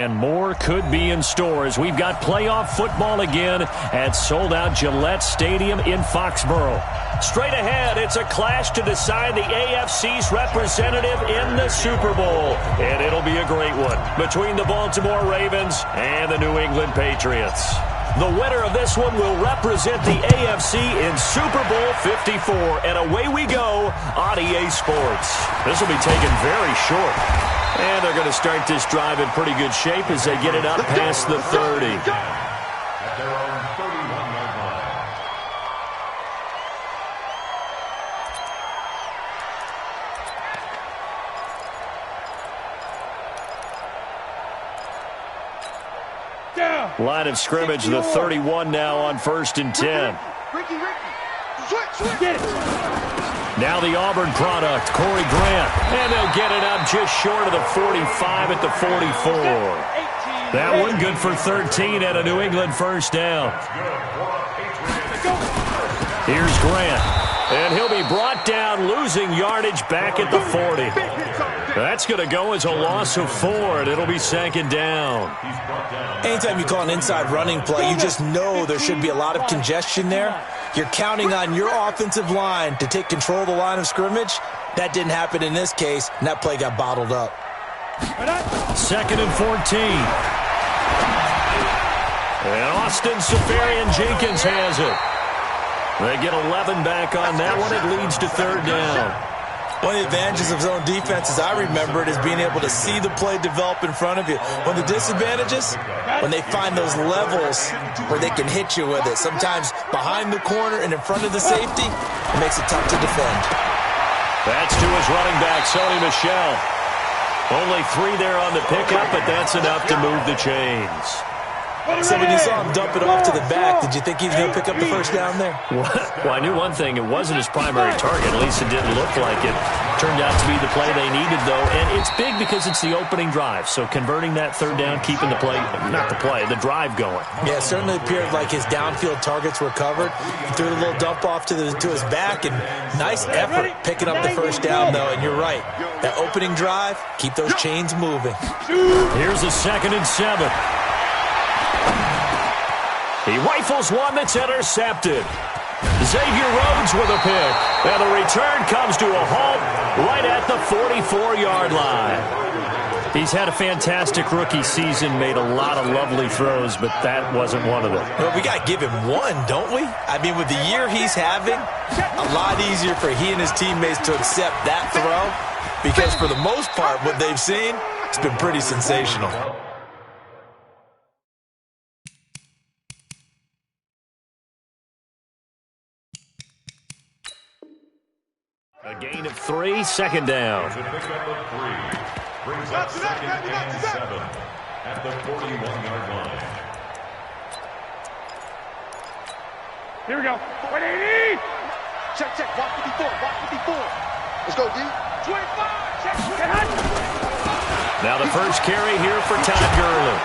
And more could be in store as we've got playoff football again at sold-out Gillette Stadium in Foxborough. Straight ahead, it's a clash to decide the AFC's representative in the Super Bowl. And it'll be a great one between the Baltimore Ravens and the New England Patriots. The winner of this one will represent the AFC in Super Bowl 54. And away we go on EA Sports. This will be taken very short. And they're going to start this drive in pretty good shape as they get it up past the 30. At their own 31-yard line. Line of scrimmage, the 31 now on 1st and 10. Get it. Now the Auburn product, Corey Grant. And they'll get it up just short of the 45 at the 44. That one good for 13 and a New England first down. Here's Grant. And he'll be brought down, losing yardage back at the 40. That's going to go as a loss of 4, and it'll be 2nd down. Anytime you call an inside running play, you just know there should be a lot of congestion there. You're counting on your offensive line to take control of the line of scrimmage. That didn't happen in this case, and that play got bottled up. 2nd and 14. And Austin Seferian-Jenkins has it. They get 11 back on that one. It leads to 3rd down. One of the advantages of zone defense, as I remember it, is being able to see the play develop in front of you. One of the disadvantages, when they find those levels where they can hit you with it. Sometimes behind the corner and in front of the safety, it makes it tough to defend. That's to his running back, Sony Michel. Only 3 there on the pickup, but that's enough to move the chains. So when you saw him dump it off to the back, did you think he was going to pick up the first down there? Well, I knew one thing. It wasn't his primary target. At least it didn't look like it. Turned out to be the play they needed, though. And it's big because it's the opening drive. So converting that 3rd down, keeping the play, not the play, the drive going. Yeah, it certainly appeared like his downfield targets were covered. He threw a little dump off to his back, and nice effort picking up the first down, though. And you're right. That opening drive, keep those chains moving. Here's a 2nd and 7. He rifles one that's intercepted. Xavier Rhodes with a pick. And the return comes to a halt right at the 44-yard line. He's had a fantastic rookie season, made a lot of lovely throws, but that wasn't one of them. Well, we got to give him one, don't we? I mean, with the year he's having, a lot easier for he and his teammates to accept that throw because for the most part, what they've seen, it's been pretty sensational. A gain of 3, 2nd down. A pickup of 3. Brings up 2nd and 7 at the 41-yard line. Here we go. 180. Check. Walk 54. Let's go, D. 25. Check. Now the first carry here for Todd Gurley.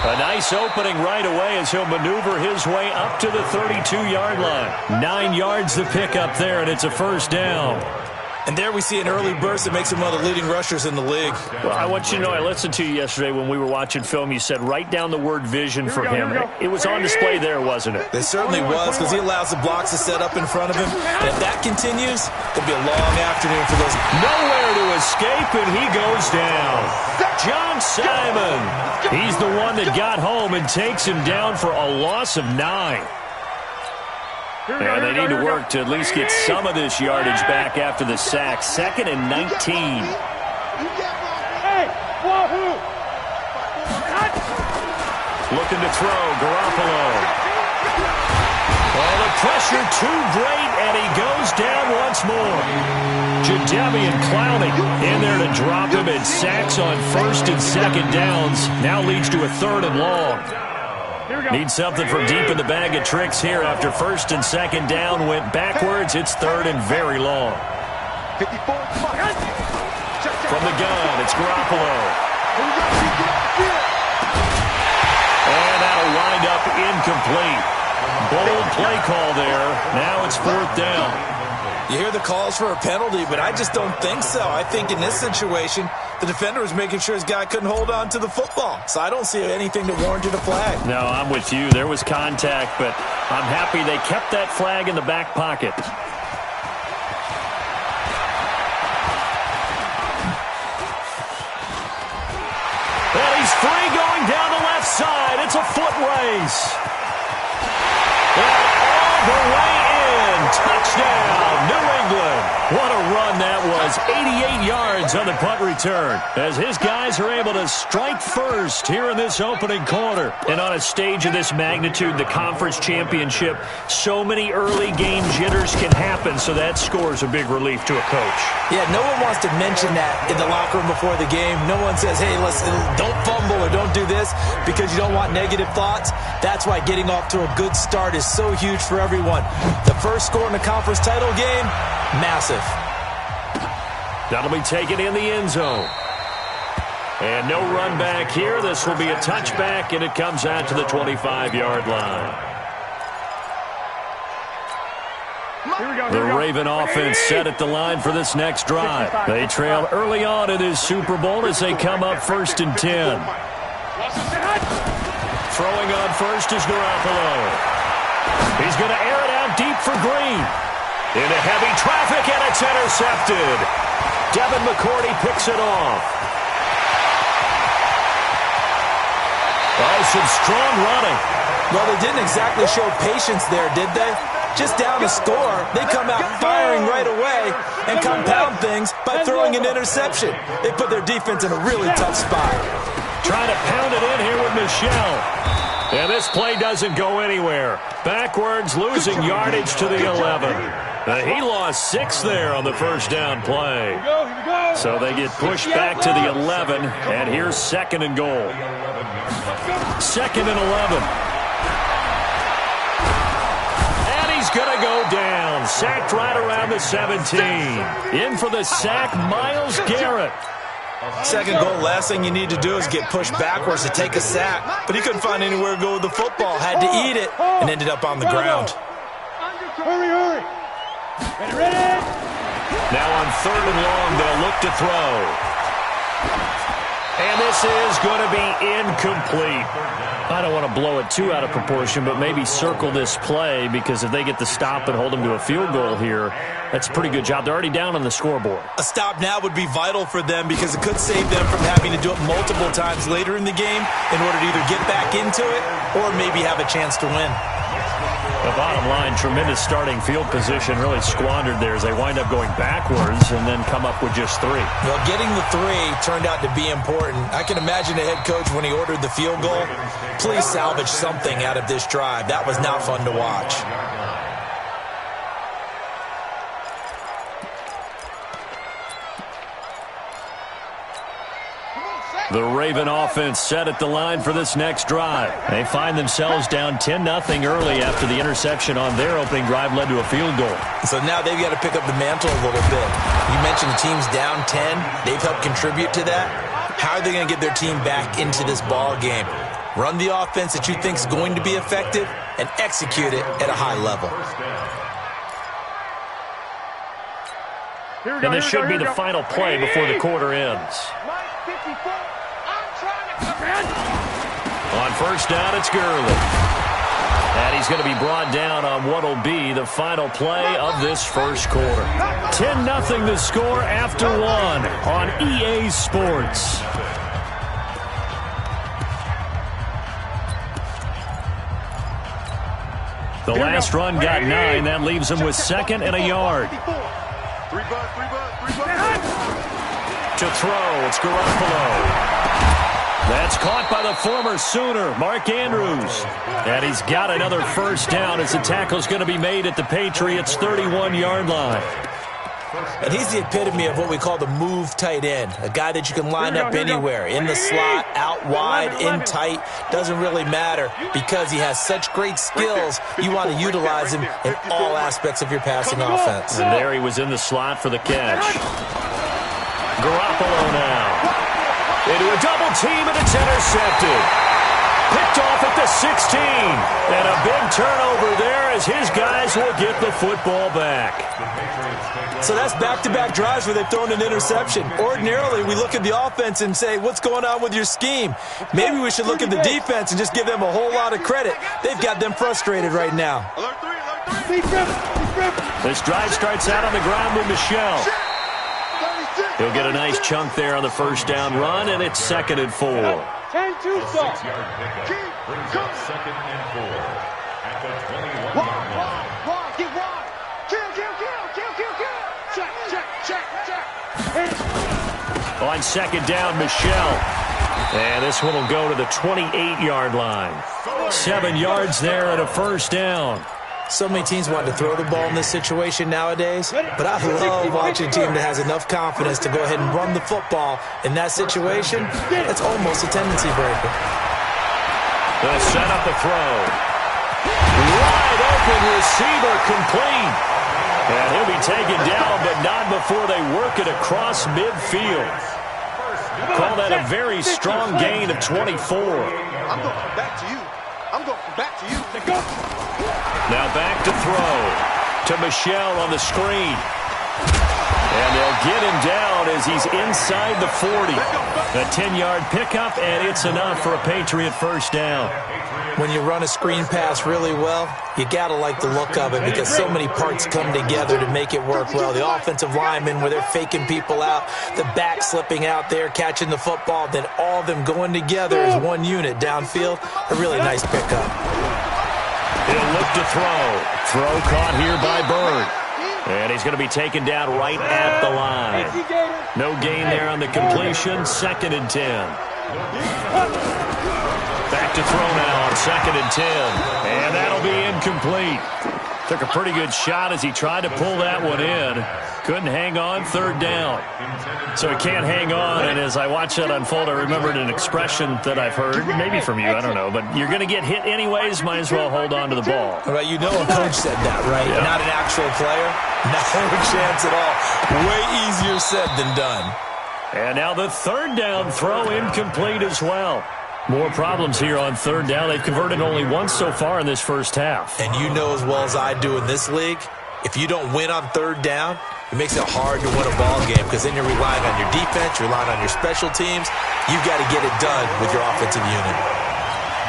A nice opening right away as he'll maneuver his way up to the 32-yard line. 9 yards the pickup there, and it's a 1st down. And there we see an early burst that makes him one of the leading rushers in the league. Well, I want you to know, I listened to you yesterday when we were watching film. You said write down the word vision for him. It was on display there, wasn't it? It certainly was, because he allows the blocks to set up in front of him. And if that continues, it'll be a long afternoon for those. Nowhere to escape, and he goes down. John Simon. He's the one that got home and takes him down for a loss of 9. And they need to work to at least get some of this yardage back after the sack. 2nd and 19. Looking to throw, Garoppolo. Oh, the pressure too great, and he goes down once more. Jadeveon Clowney in there to drop him, and sacks on 1st and 2nd downs. Now leads to a 3rd and long. Need something from deep in the bag of tricks here after 1st and 2nd down went backwards. It's 3rd and very long. 54. From the gun, it's Garoppolo. And that'll wind up incomplete. Bold play call there. Now it's 4th down. You hear the calls for a penalty, but I just don't think so. I think in this situation, the defender was making sure his guy couldn't hold on to the football. So I don't see anything to warrant a flag. No, I'm with you. There was contact, but I'm happy they kept that flag in the back pocket. And he's free going down the left side. It's a foot race. And all the way in. Touchdown, New England. What a run that was. 88 yards on the punt return as his guys are able to strike first here in this opening quarter. And on a stage of this magnitude, the conference championship, so many early game jitters can happen, so that score's a big relief to a coach. Yeah, no one wants to mention that in the locker room before the game. No one says, hey, listen, don't fumble or don't do this because you don't want negative thoughts. That's why getting off to a good start is so huge for everyone. The first score in the conference title game, massive. That'll be taken in the end zone. And no run back here. This will be a touchback, and it comes out to the 25-yard line. The Raven offense set at the line for this next drive. They trail early on in this Super Bowl as they come up 1st and 10. Throwing on first is Garoppolo. He's going to air it out deep for Green. Into heavy traffic, and it's intercepted. Devin McCourty picks it off. Oh, some strong running. Well, they didn't exactly show patience there, did they? Just down a score, they come out firing right away and compound things by throwing an interception. They put their defense in a really tough spot. Trying to pound it in here with Michelle. And this play doesn't go anywhere. Backwards, losing yardage to the 11. He lost 6 there on the first down play. So they get pushed back to the 11, and here's 2nd and goal. 2nd and 11. And he's going to go down. Sacked right around the 17. In for the sack, Myles Garrett. 2nd goal, last thing you need to do is get pushed backwards to take a sack. But he couldn't find anywhere to go with the football. Had to eat it and ended up on the ground. Hurry. Ready. Now on 3rd and long, they'll look to throw. And this is going to be incomplete. I don't want to blow it too out of proportion, but maybe circle this play because if they get the stop and hold them to a field goal here, that's a pretty good job. They're already down on the scoreboard. A stop now would be vital for them because it could save them from having to do it multiple times later in the game in order to either get back into it or maybe have a chance to win. The bottom line, tremendous starting field position, really squandered there as they wind up going backwards and then come up with just 3. Well, getting the 3 turned out to be important. I can imagine the head coach when he ordered the field goal, please salvage something out of this drive. That was not fun to watch. The Raven offense set at the line for this next drive. They find themselves down 10-0 early after the interception on their opening drive led to a field goal. So now they've got to pick up the mantle a little bit. You mentioned the team's down 10. They've helped contribute to that. How are they going to get their team back into this ball game? Run the offense that you think is going to be effective and execute it at a high level. And this should be the final play before the quarter ends. On first down, it's Gurley. And he's going to be brought down on what will be the final play of this first quarter. 10-0 the score after 1 on EA Sports. The last run got 9. That leaves him with 2nd and a yard. To throw, it's Garoppolo. That's caught by the former Sooner, Mark Andrews. And he's got another first down as the tackle's going to be made at the Patriots' 31-yard line. And he's the epitome of what we call the move tight end, a guy that you can line up anywhere, in the slot, out wide, in tight, doesn't really matter because he has such great skills. You want to utilize him in all aspects of your passing offense. And there he was in the slot for the catch. Garoppolo now. Into a double team, and it's intercepted. Picked off at the 16. And a big turnover there as his guys will get the football back. So that's back-to-back drives where they've thrown an interception. Ordinarily, we look at the offense and say, what's going on with your scheme? Maybe we should look at the defense and just give them a whole lot of credit. They've got them frustrated right now. This drive starts out on the ground with Michelle. He'll get a nice chunk there on the first down run, and it's 2nd and 4. 6-yard pickup brings up 2nd and 4 at the 21-yard line. Get wide. Kill. Check. On 2nd down, Michelle. And this one will go to the 28-yard line. 7 yards there and a first down. So many teams want to throw the ball in this situation nowadays, but I love watching a team that has enough confidence to go ahead and run the football in that situation. It's almost a tendency breaker. They'll set up the throw. Wide open receiver complete. And he'll be taken down, but not before they work it across midfield. Call that a very strong gain of 24. I'm going back to you. Now back to throw to Michelle on the screen. And they'll get him down as he's inside the 40. A 10-yard pickup, and it's enough for a Patriot first down. When you run a screen pass really well, you got to like the look of it because so many parts come together to make it work well. The offensive linemen, where they're faking people out, the back slipping out there, catching the football, then all of them going together as one unit downfield. A really nice pickup. He'll look to throw. Throw caught here by Bird. And he's going to be taken down right at the line. No gain there on the completion. 2nd and 10. Back to throw now on 2nd and 10. And that'll be incomplete. Took a pretty good shot as he tried to pull that one in. Couldn't hang on. 3rd down. So he can't hang on, and as I watch that unfold, I remembered an expression that I've heard, maybe from you, I don't know, but you're going to get hit anyways, might as well hold on to the ball. Right, you know a coach said that, right? Yeah. Not an actual player. No chance at all. Way easier said than done. And now the 3rd down throw incomplete as well. More problems here on 3rd down. They've converted only once so far in this first half. And you know as well as I do in this league, if you don't win on 3rd down, it makes it hard to win a ball game because then you're relying on your defense, you're relying on your special teams. You've got to get it done with your offensive unit.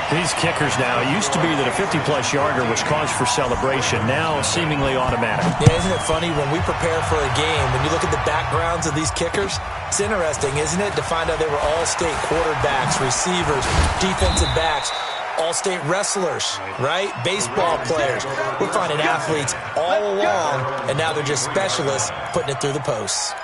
These kickers now, it used to be that a 50-plus yarder was cause for celebration. Now seemingly automatic. Yeah, isn't it funny when we prepare for a game, when you look at the backgrounds of these kickers, it's interesting, isn't it, to find out they were all-state quarterbacks, receivers, defensive backs, all-state wrestlers, right? Baseball players. We're finding athletes all along, and now they're just specialists putting it through the posts.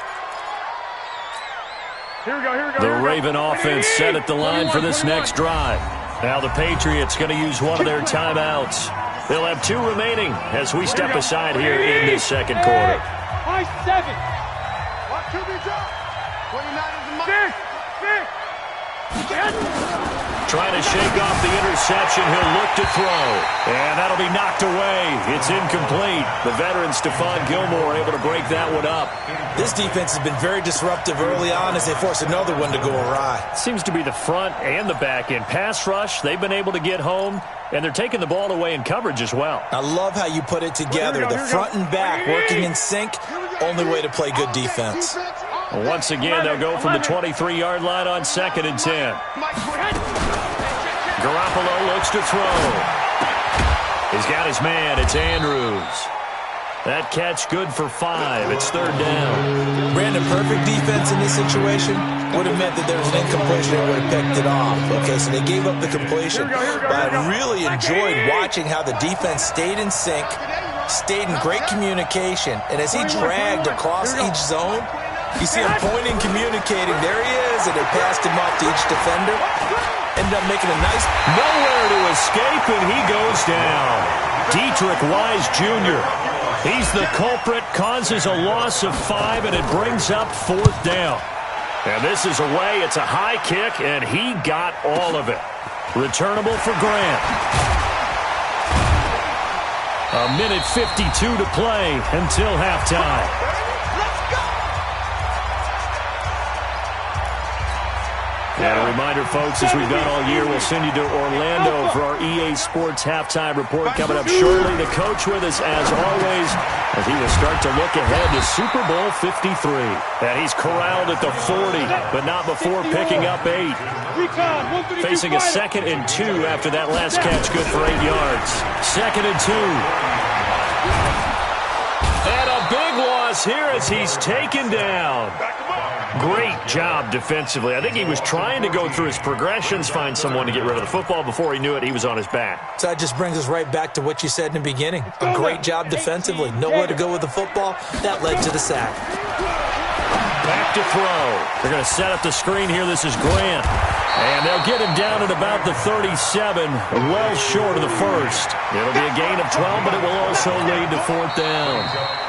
Here we go. The Raven offense set at the line for this next drive. Now the Patriots going to use one of their timeouts. They'll have 2 remaining as we step aside here in this 2nd quarter. High 7. What to be done? 29 is the Trying to shake off the interception. He'll look to throw. And that'll be knocked away. It's incomplete. The veteran Stephon Gilmore able to break that one up. This defense has been very disruptive early on as they force another one to go awry. Seems to be the front and the back end. Pass rush, they've been able to get home, and they're taking the ball away in coverage as well. I love how you put it together. The front and back working in sync. Only way to play good defense. Once again, they'll go from the 23-yard line on 2nd and 10. Garoppolo looks to throw. He's got his man. It's Andrews. That catch good for 5. It's 3rd down. Brandon, perfect defense in this situation would have meant that there was an incompletion and would have picked it off. Okay, so they gave up the completion. But I really enjoyed watching how the defense stayed in sync, stayed in great communication, and as he dragged across each zone, you see him pointing, communicating. There he is, and they passed him off to each defender. Ended up making a nice... Nowhere to escape, and he goes down. Dietrich Wise Jr. He's the culprit, causes a loss of 5, and it brings up 4th down. And this is away. It's a high kick, and he got all of it. Returnable for Grant. A minute 52 to play until halftime. And a reminder, folks, as we've done all year, we'll send you to Orlando for our EA Sports halftime report coming up shortly. The coach with us, as always, as he will start to look ahead to Super Bowl 53. And he's corralled at the 40, but not before picking up 8. Facing a 2nd and 2 after that last catch, good for 8 yards. 2nd and 2. And a big loss here as he's taken down. Great job defensively. I think he was trying to go through his progressions, find someone to get rid of the football. Before he knew it, he was on his back. So that just brings us right back to what you said in the beginning. A great job defensively. Nowhere to go with the football. That led to the sack. Back to throw. They're going to set up the screen here. This is Grant. And they'll get him down at about the 37, well short of the first. It'll be a gain of 12, but it will also lead to 4th down.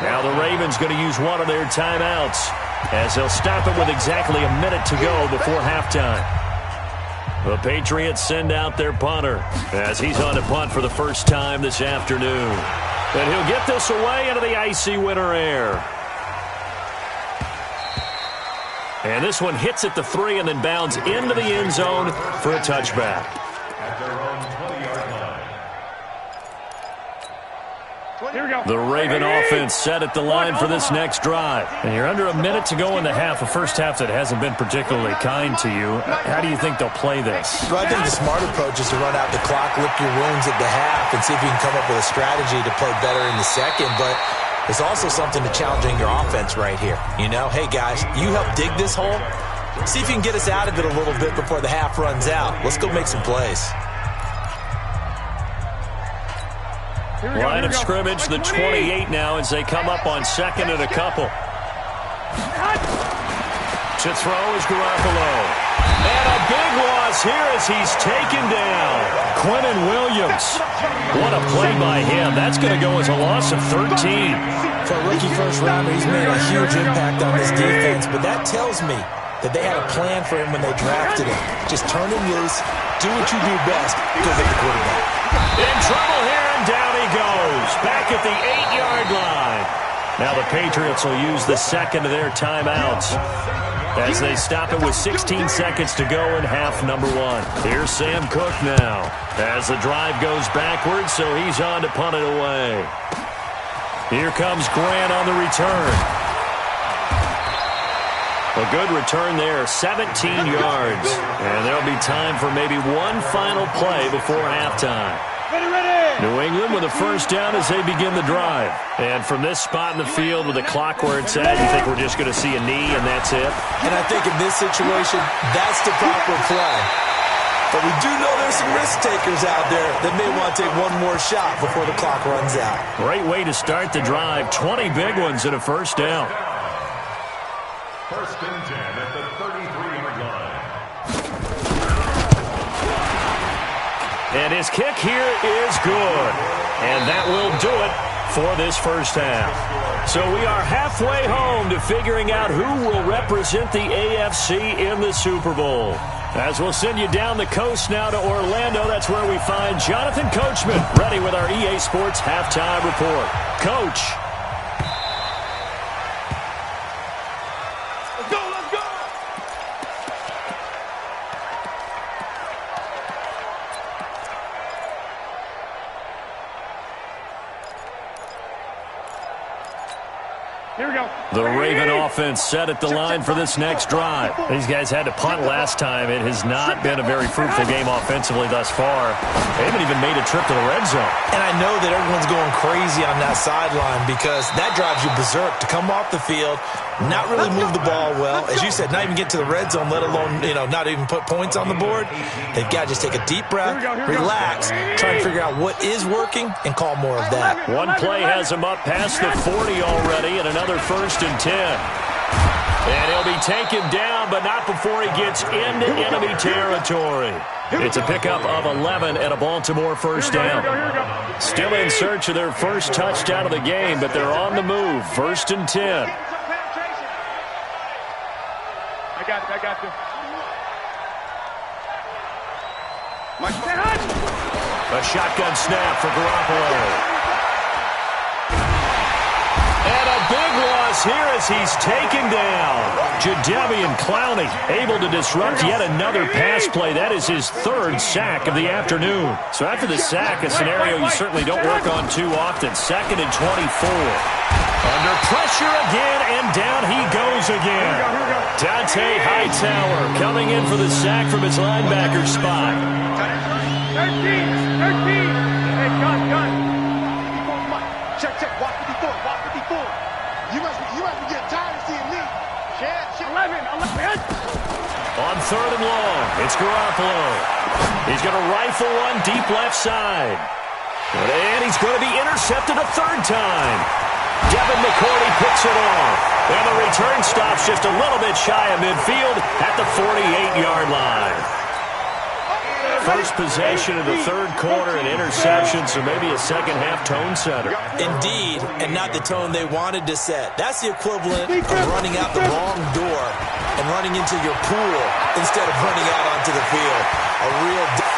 Now the Ravens going to use one of their timeouts, as they'll stop it with exactly a minute to go before halftime. The Patriots send out their punter as he's on to punt for the first time this afternoon. And he'll get this away into the icy winter air. And this one hits at the 3 and then bounds into the end zone for a touchback. At their own 20-yard line. Here we go. The Raven offense set at the line for this next drive. And you're under a minute to go in the half, a first half that hasn't been particularly kind to you. How do you think they'll play this? Well, I think the smart approach is to run out the clock, lick your wounds at the half, and see if you can come up with a strategy to play better in the second. But there's also something to challenging your offense right here. You know, hey, guys, you help dig this hole. See if you can get us out of it a little bit before the half runs out. Let's go make some plays. Line of scrimmage, the 28 now as they come up on 2nd and a couple. To throw is Garoppolo. And a big loss here as he's taken down. Quinnen Williams. What a play by him. That's going to go as a loss of 13. For a rookie first-rounder, he's made a huge impact on this defense, but that tells me that they had a plan for him when they drafted him. Just turn him loose, do what you do best, go get the quarterback. In trouble here, and down he goes. Back at the 8-yard line. Now the Patriots will use the second of their timeouts as they stop it with 16 seconds to go in half number 1. Here's Sam Cook now as the drive goes backwards, so he's on to punt it away. Here comes Grant on the return. A good return there, 17 yards. And there'll be time for maybe one final play before halftime. New England with a first down as they begin the drive. And from this spot in the field with the clock where it's at, you think we're just going to see a knee and that's it? And I think in this situation, that's the proper play. But we do know there's some risk takers out there that may want to take one more shot before the clock runs out. Great way to start the drive. 20 big ones and a first down. 1st and 10 at the 33-yard line. And his kick here is good. And that will do it for this first half. So we are halfway home to figuring out who will represent the AFC in the Super Bowl. As we'll send you down the coast now to Orlando, that's where we find Jonathan Coachman, ready with our EA Sports halftime report. Coach. Let's go, let's go! Here we go. The Raven offense set at the line for this next drive. These guys had to punt last time. It has not been a very fruitful game offensively thus far. They haven't even made a trip to the red zone. And I know that everyone's going crazy on that sideline because that drives you berserk to come off the field, not really move the ball well. As you said, not even get to the red zone, let alone, not even put points on the board. They've got to just take a deep breath, relax, try and figure out what is working, and call more of that. One play has him up past the 40 already, and another 1st and 10. And he'll be taken down, but not before he gets into enemy territory. It's a pickup of 11 and a Baltimore first down. Still in search of their first touchdown of the game, but they're on the move. 1st and 10. I got you. A shotgun snap for Garoppolo. And a big loss loss here as he's taken down. Jadeveon Clowney able to disrupt yet another pass play. That is his third sack of the afternoon. So after the sack, a scenario you certainly don't work on too often. 2nd and 24. Under pressure again, and down he goes again. Dante Hightower coming in for the sack from his linebacker spot. 13. Hey, gun. Check. Walk 54. You must be getting tired of seeing me. 11. On 3rd and long, it's Garoppolo. He's going to rifle one deep left side. And he's going to be intercepted a 3rd time. Devin McCourty picks it off. And the return stops just a little bit shy of midfield at the 48-yard line. First possession of the 3rd quarter, an interception, so maybe a second-half tone setter. Indeed, and not the tone they wanted to set. That's the equivalent of running out the wrong door and running into your pool instead of running out onto the field.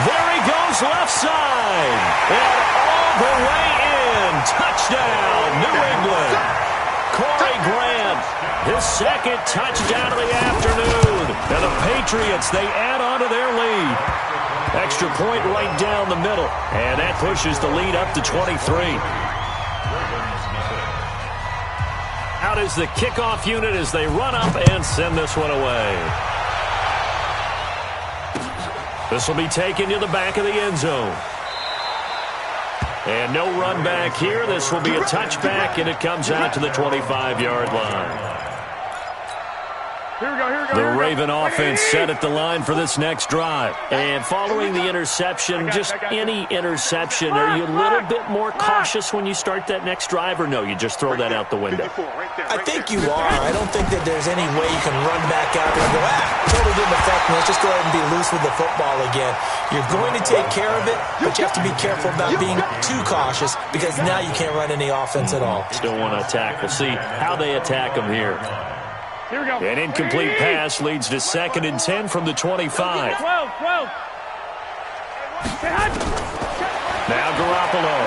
There he goes left side. And all the way in. Touchdown, New England. Corey Grant, his 2nd touchdown of the afternoon. And the Patriots, they add on to their lead. Extra point right down the middle. And that pushes the lead up to 23. Out is the kickoff unit as they run up and send this one away. This will be taken to the back of the end zone. And no run back here. This will be a touchback, and it comes out to the 25-yard line. Here we go. The Raven offense set at the line for this next drive. And following the interception, just any interception, are you a little bit more cautious when you start that next drive, or no, you just throw that out the window? I think you are. I don't think that there's any way you can run back out there and go, totally didn't affect me. Let's just go ahead and be loose with the football again. You're going to take care of it, but you have to be careful about being too cautious because now you can't run any offense at all. Still want to attack. We'll see how they attack them here. Here we go. An incomplete pass leads to 2nd and 10 from the 25. 12. Now Garoppolo.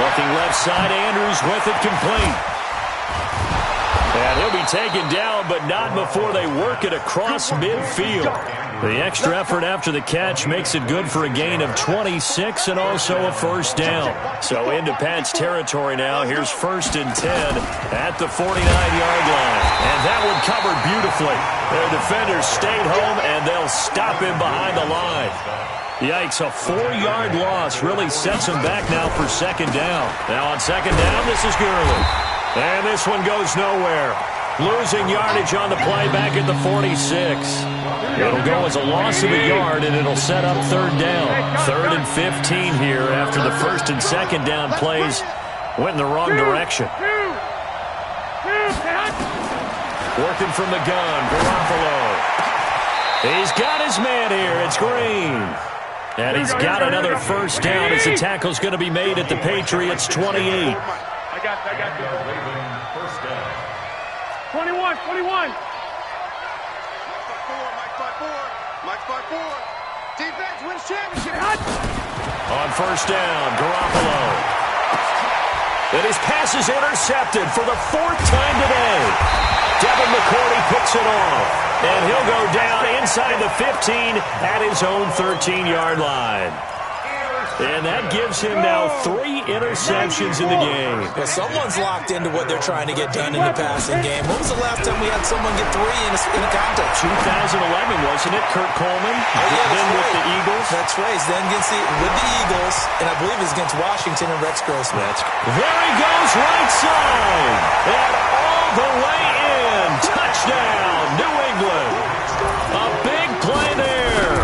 Looking left side, Andrews with it complete. And he'll be taken down, but not before they work it across midfield. The extra effort after the catch makes it good for a gain of 26 and also a 1st down. So into Pat's territory now. Here's 1st and 10 at the 49-yard line. And that one covered beautifully. Their defenders stayed home, and they'll stop him behind the line. Yikes, a 4-yard loss really sets him back now for 2nd down. Now on 2nd down, this is Gurley. And this one goes nowhere. Losing yardage on the play back at the 46. It'll go as a loss of a yard, and it'll set up 3rd down. 3rd and 15 here after the 1st and 2nd down plays went in the wrong direction. Working from the gun, Garoppolo. He's got his man here. It's Green. And he's got another 1st down as the tackle's going to be made at the Patriots' 28. I got you. 21. Mike 4. Defense wins championship. On 1st down, Garoppolo. And his pass is intercepted for the 4th time today. Devin McCourty picks it off. And he'll go down inside the 15 at his own 13-yard line. And that gives him now 3 interceptions in the game. Well, someone's locked into what they're trying to get done in the passing game. When was the last time we had someone get 3 in a contest? 2011, wasn't it? Kurt Coleman. Then with the Eagles. That's right. Then with the Eagles, and I believe it's against Washington and Rex Grossman. There he goes, right side. And all the way in. Touchdown, New England. A big play there.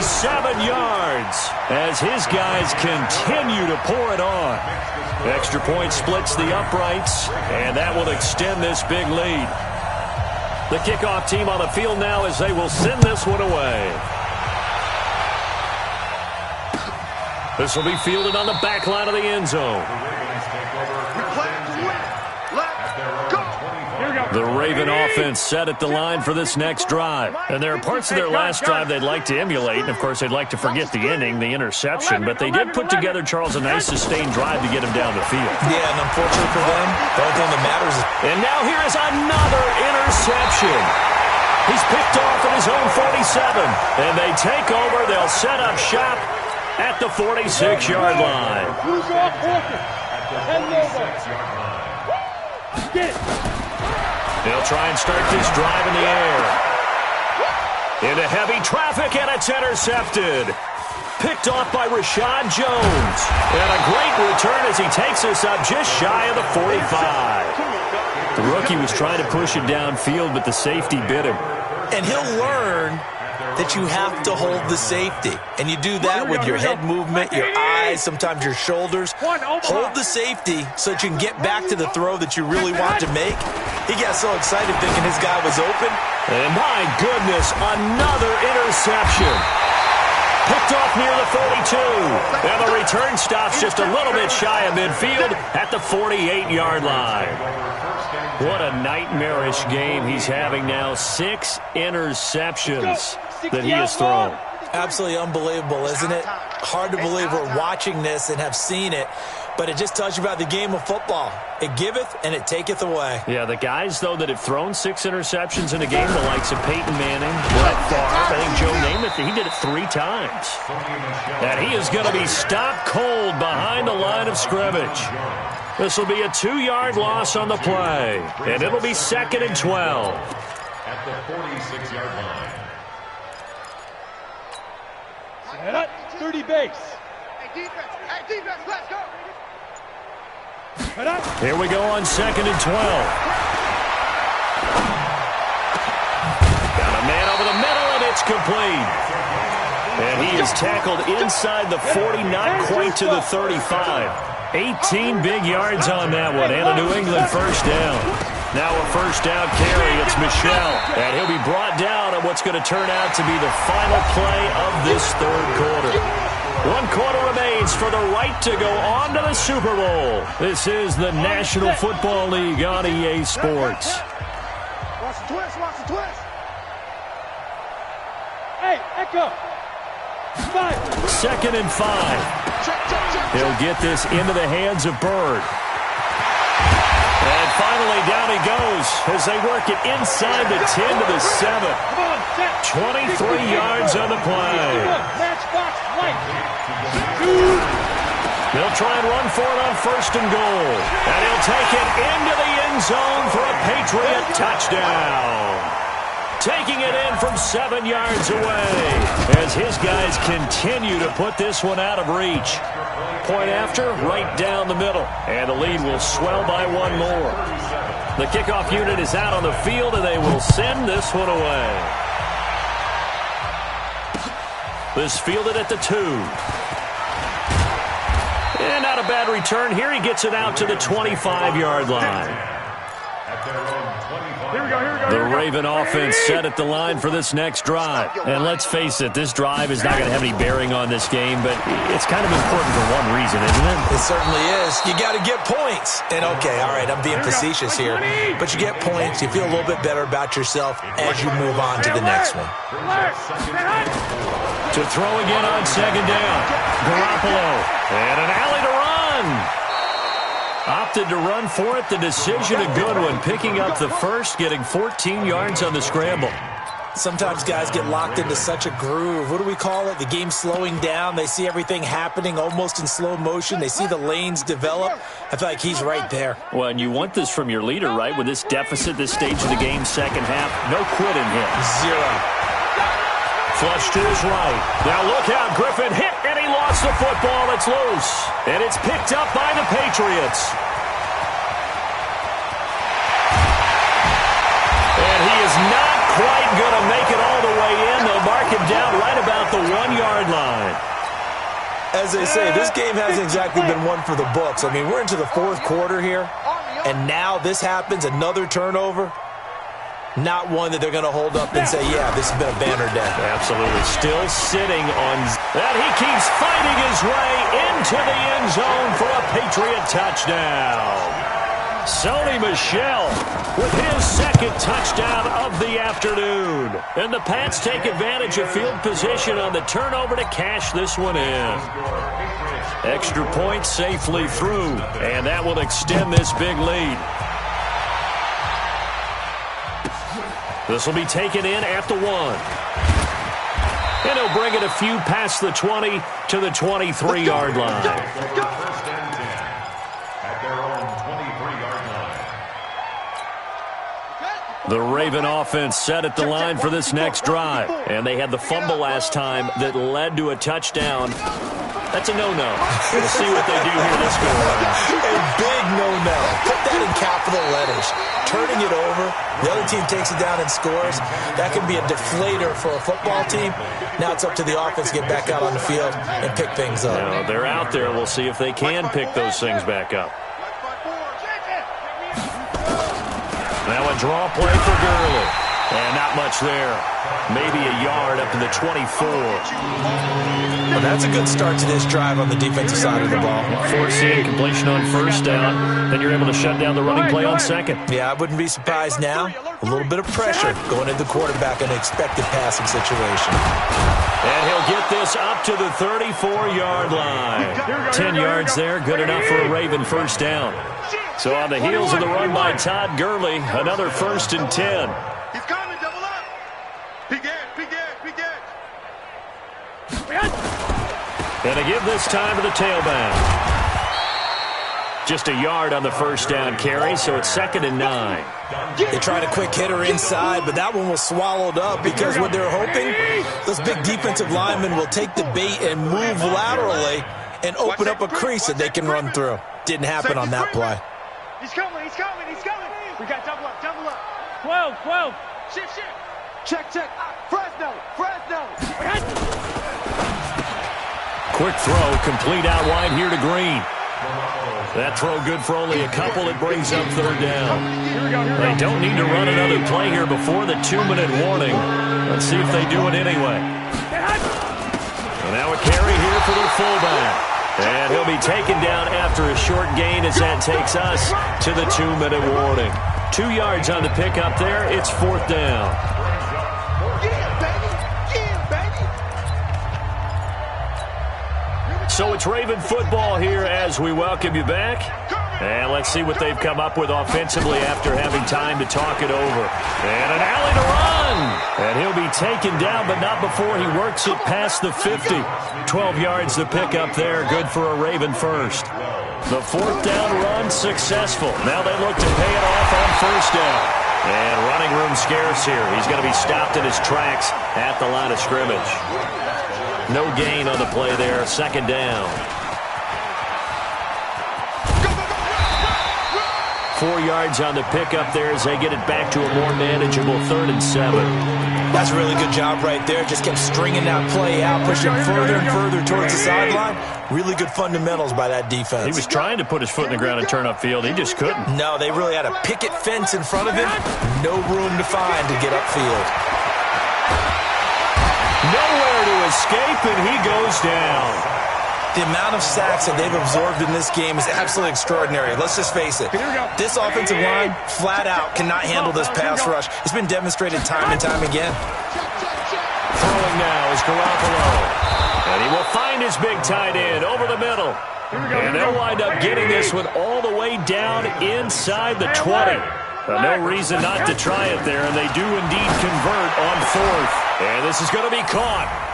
87 yards as his guys continue to pour it on. Extra point splits the uprights, and that will extend this big lead. The kickoff team on the field now as they will send this one away. This will be fielded on the back line of the end zone. Let's go. Here we go. The Raven offense set at the line for this next drive. And there are parts of their last drive they'd like to emulate, and, of course, they'd like to forget the inning, the interception. But they did put together, Charles, a nice sustained drive to get him down the field. Yeah, and unfortunately for them, the only thing that matters is... And now here is another interception. He's picked off at his own 47. And they take over. They'll set up shop at the 46-yard line. They'll try and start this drive in the air. Into heavy traffic, and it's intercepted. Picked off by Rashad Jones. And a great return as he takes us up just shy of the 45. The rookie was trying to push it downfield, but the safety bit him. And he'll learn that you have to hold the safety. And you do that with your head movement, your eyes, sometimes your shoulders. Hold the safety so that you can get back to the throw that you really want to make. He got so excited thinking his guy was open. And my goodness, another interception. Picked off near the 42. And the return stops just a little bit shy of midfield at the 48-yard line. What a nightmarish game he's having now. 6 interceptions that he has thrown. Absolutely unbelievable, isn't it? Hard to believe we're watching this and have seen it, but it just tells you about the game of football. It giveth and it taketh away. Yeah, the guys, though, that have thrown 6 interceptions in a game, the likes of Peyton Manning, Brett Favre, I think Joe Namath, he did it 3 times. And he is going to be stopped cold behind the line of scrimmage. This will be a 2-yard loss on the play, and it'll be 2nd and 12. At the 46-yard line. Set up, 30 base. Hey, defense, let's go. Here we go on 2nd and 12. Got a man over the middle, and it's complete. And he is tackled inside the 40, not quite to the 35. 18 big yards on that one, and a New England first down. Now a first down carry, it's Michel, and he'll be brought down on what's going to turn out to be the final play of this 3rd quarter. 1 quarter remains for the right to go on to the Super Bowl. This is the National Football League on EA Sports. Watch the twist. Hey, Echo. 2nd and 5. He'll get this into the hands of Bird. And finally, down he goes as they work it inside the 10 to the 7. 23 yards on the play. They'll try and run for it on 1st and goal. And he'll take it into the end zone for a Patriot touchdown. Taking it in from 7 yards away as his guys continue to put this one out of reach. Point after, right down the middle. And the lead will swell by 1 more. The kickoff unit is out on the field, and they will send this one away. This fielded at the 2. And not a bad return here. He gets it out to the 25-yard line. The Raven offense set at the line for this next drive. And let's face it, this drive is not going to have any bearing on this game, but it's kind of important for one reason, isn't it? It certainly is. You got to get points. And okay, all right, I'm being facetious here, but you get points, you feel a little bit better about yourself as you move on to the next one. To throw again on 2nd down. Garoppolo. And an alley to run. Opted to run for it. The decision a good one. Picking up the first, getting 14 yards on the scramble. Sometimes guys get locked into such a groove. What do we call it? The game slowing down. They see everything happening almost in slow motion. They see the lanes develop. I feel like he's right there. Well, and you want this from your leader, right? With this deficit, this stage of the game, 2nd half. No quitting him. 0. Flush to his right. Now look out. Griffin hit, and he lost the football. It's loose. And it's picked up by the Patriots. And he is not quite going to make it all the way in. They'll mark him down right about the 1-yard line. As they say, this game hasn't exactly been one for the books. I mean, we're into the 4th quarter here, and now this happens, another turnover. Not one that they're going to hold up and say, yeah, this has been a banner day. Absolutely. Still sitting on that. He keeps fighting his way into the end zone for a Patriot touchdown. Sony Michel with his second touchdown of the afternoon. And the Pats take advantage of field position on the turnover to cash this one in. Extra point safely through, and that will extend this big lead. This will be taken in at the 1. And he'll bring it a few past the 20 to the 23-yard line. First and 10 at their own 23-yard line. The Raven offense set at the line for this next drive. And they had the fumble last time that led to a touchdown. That's a no-no. We'll see what they do here this go around. A big no-no. Put that in capital letters. Turning it over, the other team takes it down and scores. That can be a deflator for a football team. Now it's up to the offense to get back out on the field and pick things up. Now, they're out there. We'll see if they can pick those things back up. Now a draw play for Gurley. And not much there. Maybe a yard up to the 24. Well, that's a good start to this drive on the defensive side of the ball. Forcing completion on first down. Then you're able to shut down the running play on second. Yeah, I wouldn't be surprised now. A little bit of pressure going into the quarterback in an expected passing situation. And he'll get this up to the 34-yard line. 10 yards there, good enough for a Raven first down. So on the heels of the run by Todd Gurley, another 1st and 10. He's coming, double up. Begin. And they give this time to the tailback. Just a yard on the first down carry, so it's 2nd and 9. They tried a quick hitter inside, but that one was swallowed up because what they're hoping, those big defensive linemen will take the bait and move laterally and open up a crease that they can run through. Didn't happen on that play. He's coming. We got double up. 12. Shift. Check. Fresno. Quick throw, complete out wide here to Green. That throw good for only a couple. It brings up 3rd down. They don't need to run another play here before the 2-minute warning. Let's see if they do it anyway. And now a carry here for the fullback. And he'll be taken down after a short gain as that takes us to the 2-minute warning. 2 yards on the pickup there. It's 4th down. So it's Raven football here as we welcome you back. And let's see what they've come up with offensively after having time to talk it over. And an alley to run. And he'll be taken down, but not before he works it past the 50. 12 yards to pick up there. Good for a Raven first. The 4th down run successful. Now they look to pay it off on 1st down. And running room scarce here. He's going to be stopped in his tracks at the line of scrimmage. No gain on the play there. 2nd down. 4 yards on the pickup there as they get it back to a more manageable 3rd and 7. That's a really good job right there. Just kept stringing that play out, pushing further and further towards the sideline. Really good fundamentals by that defense. He was trying to put his foot in the ground and turn upfield. He just couldn't. No, they really had a picket fence in front of him. No room to find to get upfield. Nowhere to escape, and he goes down. The amount of sacks that they've absorbed in this game is absolutely extraordinary. Let's just face it. This offensive line, flat out, cannot handle this pass rush. It's been demonstrated time and time again. Throwing now is Garoppolo. And he will find his big tight end over the middle. And they'll wind up getting this one all the way down inside the 20. No reason not to try it there, and they do indeed convert on 4th. And this is going to be caught.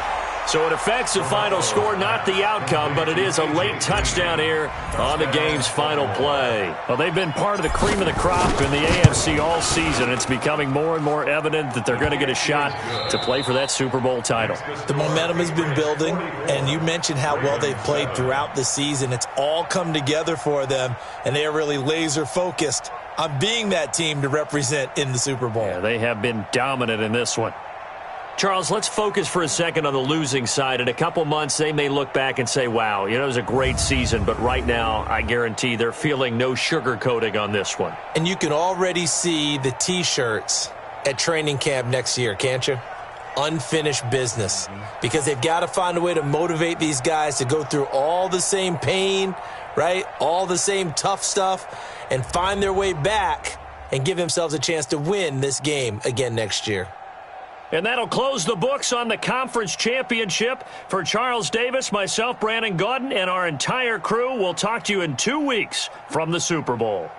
So it affects the final score, not the outcome, but it is a late touchdown here on the game's final play. Well, they've been part of the cream of the crop in the AFC all season. It's becoming more and more evident that they're going to get a shot to play for that Super Bowl title. The momentum has been building, and you mentioned how well they've played throughout the season. It's all come together for them, and they are really laser-focused on being that team to represent in the Super Bowl. Yeah, they have been dominant in this one. Charles, let's focus for a second on the losing side. In a couple months, they may look back and say, wow, it was a great season. But right now, I guarantee they're feeling no sugarcoating on this one. And you can already see the T-shirts at training camp next year, can't you? Unfinished business. Because they've got to find a way to motivate these guys to go through all the same pain, right? All the same tough stuff, and find their way back and give themselves a chance to win this game again next year. And that'll close the books on the conference championship. For Charles Davis, myself, Brandon Gaudin, and our entire crew, we'll talk to you in 2 weeks from the Super Bowl.